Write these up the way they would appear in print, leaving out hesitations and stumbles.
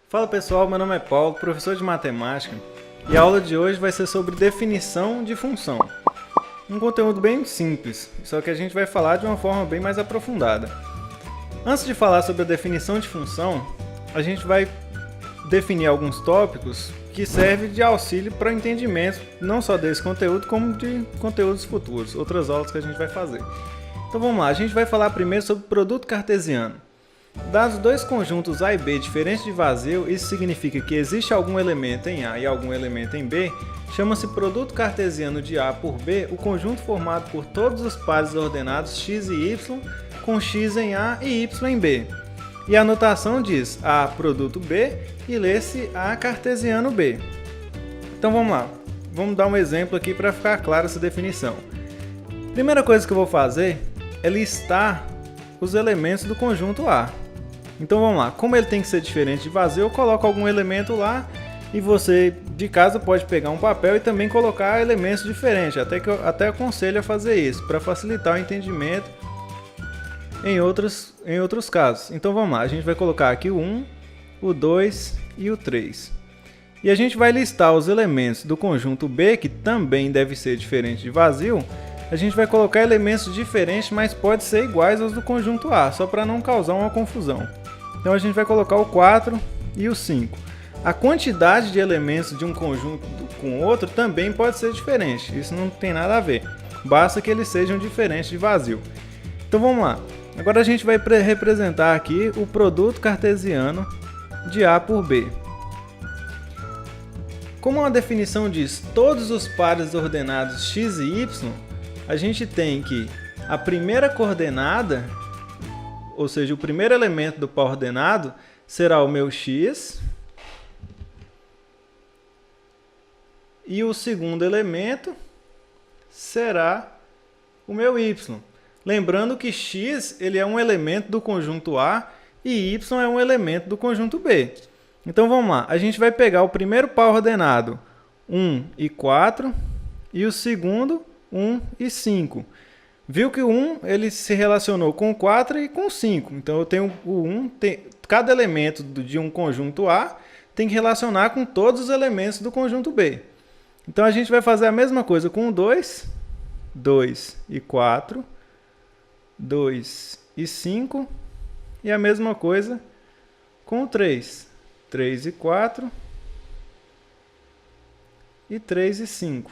Fala pessoal, meu nome é Paulo, professor de matemática, e a aula de hoje vai ser sobre definição de função. Um conteúdo bem simples, só que a gente vai falar de uma forma bem mais aprofundada. Antes de falar sobre a definição de função, a gente vai definir alguns tópicos que servem de auxílio para o entendimento não só desse conteúdo, como de conteúdos futuros, outras aulas que a gente vai fazer. Então vamos lá, a gente vai falar primeiro sobre produto cartesiano. Dados dois conjuntos A e B diferentes de vazio, isso significa que existe algum elemento em A e algum elemento em B, chama-se produto cartesiano de A por B o conjunto formado por todos os pares ordenados x e y, com x em A e y em B. E a notação diz A produto B e lê-se A cartesiano B. Então vamos lá, vamos dar um exemplo aqui para ficar clara essa definição. Primeira coisa que eu vou fazer é listar os elementos do conjunto A. Então vamos lá, como ele tem que ser diferente de vazio, eu coloco algum elemento lá e você de casa pode pegar um papel e também colocar elementos diferentes, até aconselho a fazer isso, para facilitar o entendimento em outros casos. Então vamos lá, a gente vai colocar aqui o 1, o 2 e o 3. E a gente vai listar os elementos do conjunto B, que também deve ser diferente de vazio. A gente vai colocar elementos diferentes, mas pode ser iguais aos do conjunto A, só para não causar uma confusão. Então a gente vai colocar o 4 e o 5. A quantidade de elementos de um conjunto com outro também pode ser diferente, isso não tem nada a ver. Basta que eles sejam diferentes de vazio. Então vamos lá. Agora a gente vai representar aqui o produto cartesiano de A por B. Como a definição diz todos os pares ordenados x e y, a gente tem que a primeira coordenada, ou seja, o primeiro elemento do par ordenado, será o meu x, e o segundo elemento será o meu y. Lembrando que x ele é um elemento do conjunto A e y é um elemento do conjunto B. Então vamos lá, a gente vai pegar o primeiro par ordenado 1 e 4 e o segundo 1 e 5. Viu que o 1 ele se relacionou com o 4 e com o 5. Então eu tenho o 1, cada elemento de um conjunto A tem que relacionar com todos os elementos do conjunto B. Então a gente vai fazer a mesma coisa com o 2, 2 e 4, 2 e 5, e a mesma coisa com o 3, 3 e 4, e 3 e 5.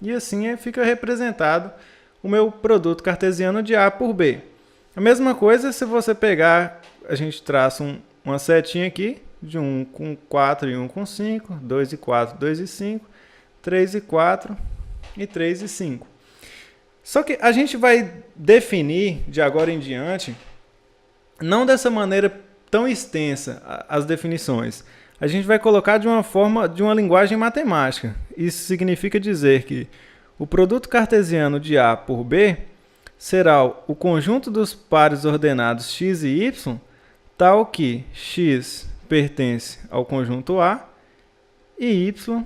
E assim fica representado o meu produto cartesiano de A por B. A mesma coisa se você pegar, a gente traça uma setinha aqui, de 1 com 4 e 1 com 5, 2 e 4, 2 e 5, 3 e 4 e 3 e 5. Só que a gente vai definir, de agora em diante, não dessa maneira tão extensa as definições. A gente vai colocar de uma linguagem matemática. Isso significa dizer que o produto cartesiano de A por B será o conjunto dos pares ordenados x e y, tal que x pertence ao conjunto A e y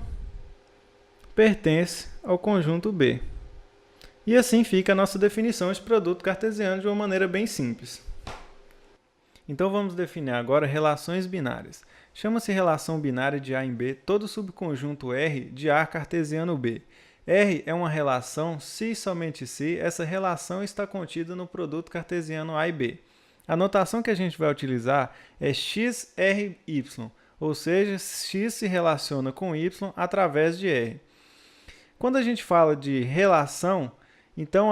pertence ao conjunto B. E assim fica a nossa definição de produto cartesiano de uma maneira bem simples. Então vamos definir agora relações binárias. Chama-se relação binária de A em B todo subconjunto R de A cartesiano B. R é uma relação se e somente se essa relação está contida no produto cartesiano A e B. A notação que a gente vai utilizar é XRY, ou seja, X se relaciona com Y através de R. Quando a gente fala de relação, então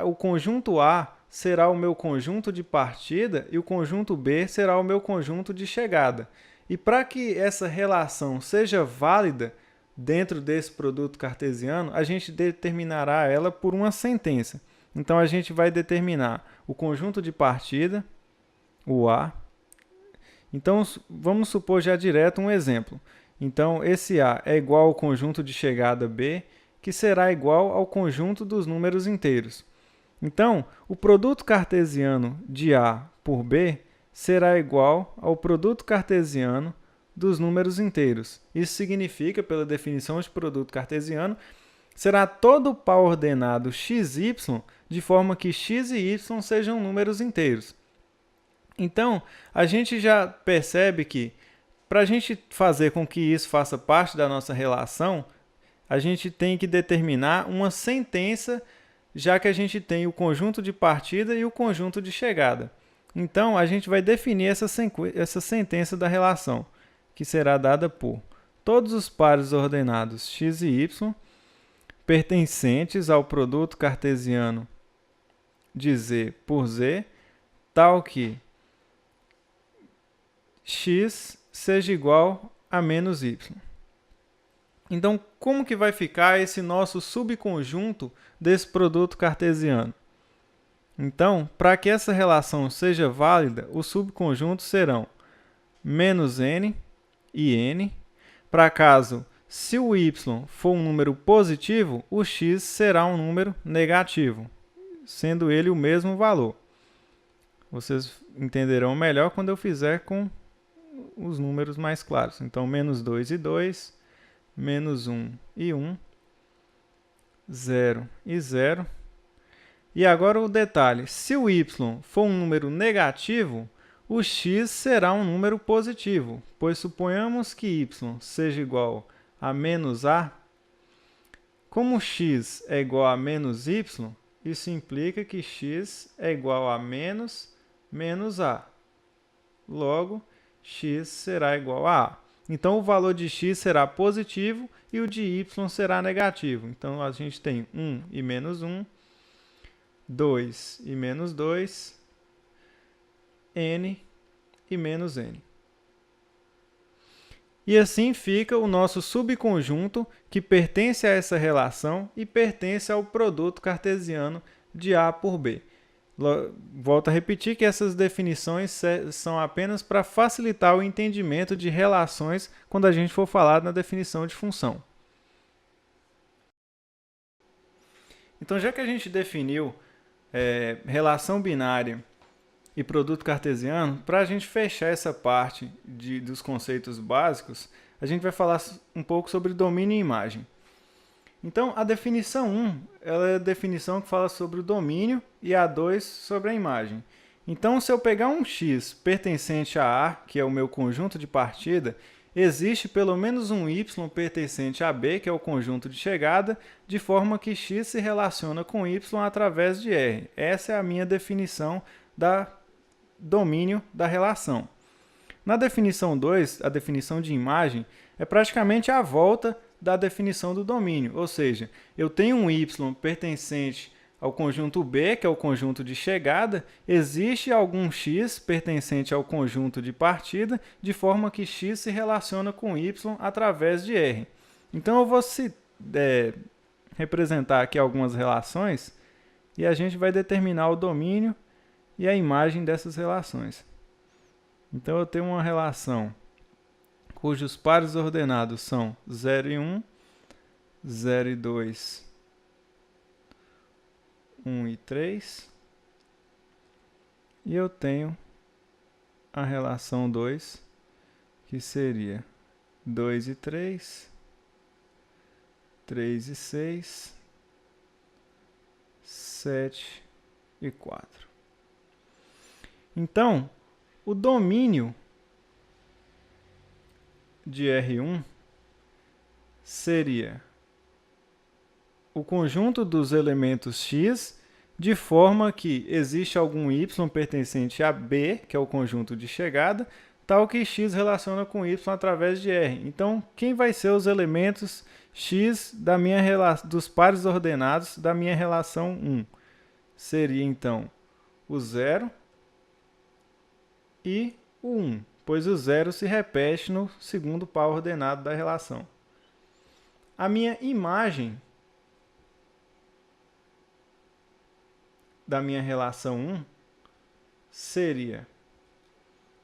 o conjunto A será o meu conjunto de partida e o conjunto B será o meu conjunto de chegada. E para que essa relação seja válida dentro desse produto cartesiano, a gente determinará ela por uma sentença. Então a gente vai determinar o conjunto de partida, o A. Então vamos supor já direto um exemplo. Então esse A é igual ao conjunto de chegada B, que será igual ao conjunto dos números inteiros. Então, o produto cartesiano de A por B será igual ao produto cartesiano dos números inteiros. Isso significa, pela definição de produto cartesiano, será todo o par ordenado xy de forma que x e y sejam números inteiros. Então, a gente já percebe que para a gente fazer com que isso faça parte da nossa relação, a gente tem que determinar uma sentença, já que a gente tem o conjunto de partida e o conjunto de chegada. Então, a gente vai definir essa sentença da relação, que será dada por todos os pares ordenados x e y pertencentes ao produto cartesiano de z por z, tal que x seja igual a menos y. Então, como que vai ficar esse nosso subconjunto desse produto cartesiano? Então, para que essa relação seja válida, os subconjuntos serão menos n e n. Para caso, se o y for um número positivo, o x será um número negativo, sendo ele o mesmo valor. Vocês entenderão melhor quando eu fizer com os números mais claros. Então, menos 2 e 2, menos 1 e 1, 0 e 0. E agora o detalhe, se o y for um número negativo, o x será um número positivo, pois suponhamos que y seja igual a menos a. Como x é igual a menos y, isso implica que x é igual a menos a. Logo, x será igual a a. Então, o valor de x será positivo e o de y será negativo. Então, a gente tem 1 e menos 1, 2 e menos 2, n e menos n. E assim fica o nosso subconjunto que pertence a essa relação e pertence ao produto cartesiano de A por B. Volto a repetir que essas definições são apenas para facilitar o entendimento de relações quando a gente for falar na definição de função. Então, já que a gente definiu relação binária e produto cartesiano, para a gente fechar essa parte dos conceitos básicos, a gente vai falar um pouco sobre domínio e imagem. Então, a definição 1 ela é a definição que fala sobre o domínio e a 2 sobre a imagem. Então, se eu pegar um x pertencente a A, que é o meu conjunto de partida, existe pelo menos um y pertencente a B, que é o conjunto de chegada, de forma que x se relaciona com y através de R. Essa é a minha definição da domínio da relação. Na definição 2, a definição de imagem, é praticamente a volta da definição do domínio, ou seja, eu tenho um y pertencente ao conjunto B, que é o conjunto de chegada, existe algum x pertencente ao conjunto de partida, de forma que x se relaciona com y através de R. Então, eu vou representar aqui algumas relações e a gente vai determinar o domínio e a imagem dessas relações. Então, eu tenho uma relação cujos pares ordenados são 0 e 1, 0 e 2, 1 e 3. E eu tenho a relação 2, que seria 2 e 3, 3 e 6, 7 e 4. Então, o domínio de R1 seria o conjunto dos elementos x, de forma que existe algum y pertencente a B, que é o conjunto de chegada, tal que x relaciona com y através de R. Então, quem vai ser os elementos x dos pares ordenados da minha relação 1? Seria, então, o 0 e o 1, pois o 0 se repete no segundo par ordenado da relação. A minha imagem da minha relação 1 seria,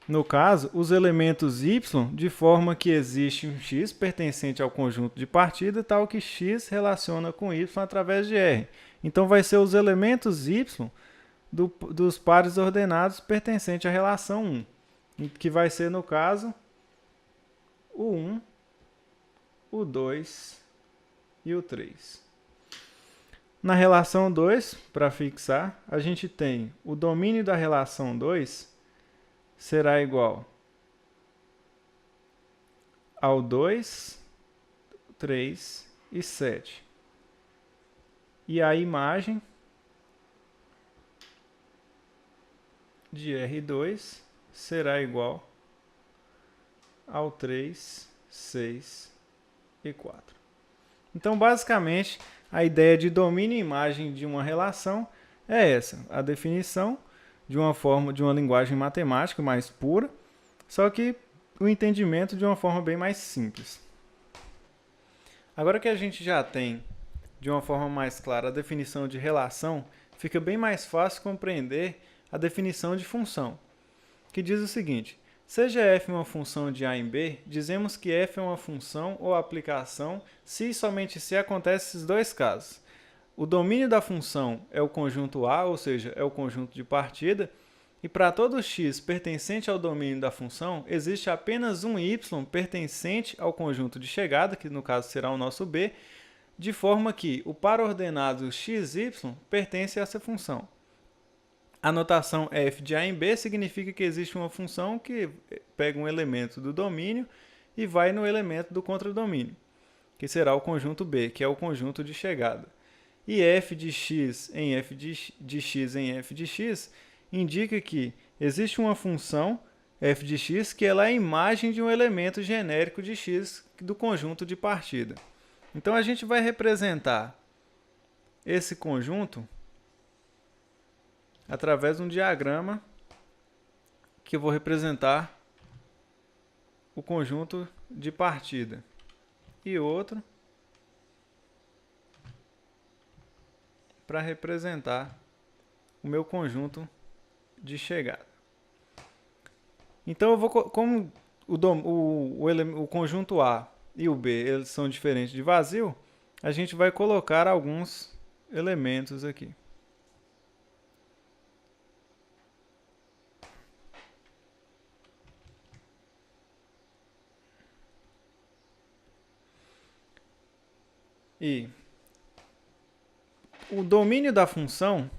no caso, os elementos y, de forma que existe um x pertencente ao conjunto de partida, tal que x relaciona com y através de R. Então, vai ser os elementos y dos pares ordenados pertencente à relação 1, que vai ser, no caso, o 1, o 2 e o 3. Na relação 2, para fixar, a gente tem o domínio da relação 2 será igual ao 2, 3 e 7. E a imagem de R2 será igual ao 3, 6 e 4. Então, basicamente, a ideia de domínio e imagem de uma relação é essa, a definição de uma linguagem matemática mais pura, só que o entendimento de uma forma bem mais simples. Agora que a gente já tem, de uma forma mais clara, a definição de relação, fica bem mais fácil compreender a definição de função, que diz o seguinte: seja f uma função de a em b, dizemos que f é uma função ou aplicação se e somente se acontecem esses dois casos. O domínio da função é o conjunto A, ou seja, é o conjunto de partida, e para todo x pertencente ao domínio da função, existe apenas um y pertencente ao conjunto de chegada, que no caso será o nosso b, de forma que o par ordenado xy pertence a essa função. A notação f de a em b significa que existe uma função que pega um elemento do domínio e vai no elemento do contradomínio, que será o conjunto b, que é o conjunto de chegada. E f de x em f de x em f de x indica que existe uma função f de x que ela é a imagem de um elemento genérico de x do conjunto de partida. Então, a gente vai representar esse conjunto através de um diagrama que eu vou representar o conjunto de partida e outro para representar o meu conjunto de chegada. Então, eu vou, como o conjunto A e o B eles são diferentes de vazio, a gente vai colocar alguns elementos aqui. E o domínio da função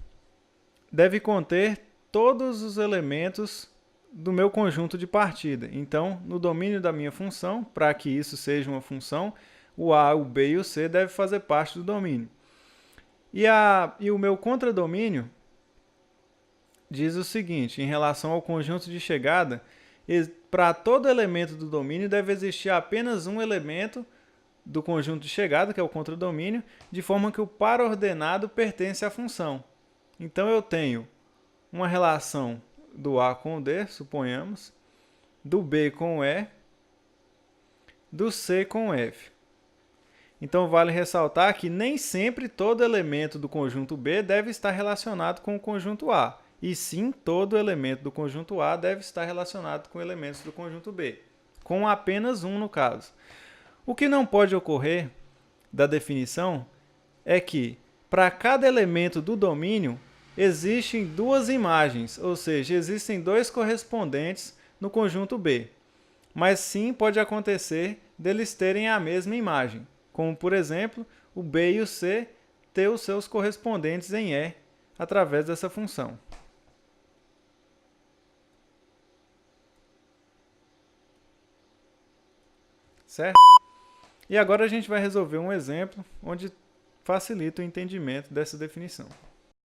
deve conter todos os elementos do meu conjunto de partida. Então, no domínio da minha função, para que isso seja uma função, o A, o B e o C devem fazer parte do domínio. E o meu contradomínio diz o seguinte, em relação ao conjunto de chegada, para todo elemento do domínio deve existir apenas um elemento do conjunto de chegada, que é o contradomínio, de forma que o par ordenado pertence à função. Então, eu tenho uma relação do A com o D, suponhamos, do B com o E, do C com o F. Então, vale ressaltar que nem sempre todo elemento do conjunto B deve estar relacionado com o conjunto A, e sim todo elemento do conjunto A deve estar relacionado com elementos do conjunto B, com apenas um no caso. O que não pode ocorrer da definição é que, para cada elemento do domínio, existem duas imagens, ou seja, existem dois correspondentes no conjunto B. Mas sim pode acontecer deles terem a mesma imagem, como, por exemplo, o B e o C ter os seus correspondentes em E através dessa função. Certo? E agora a gente vai resolver um exemplo onde facilita o entendimento dessa definição.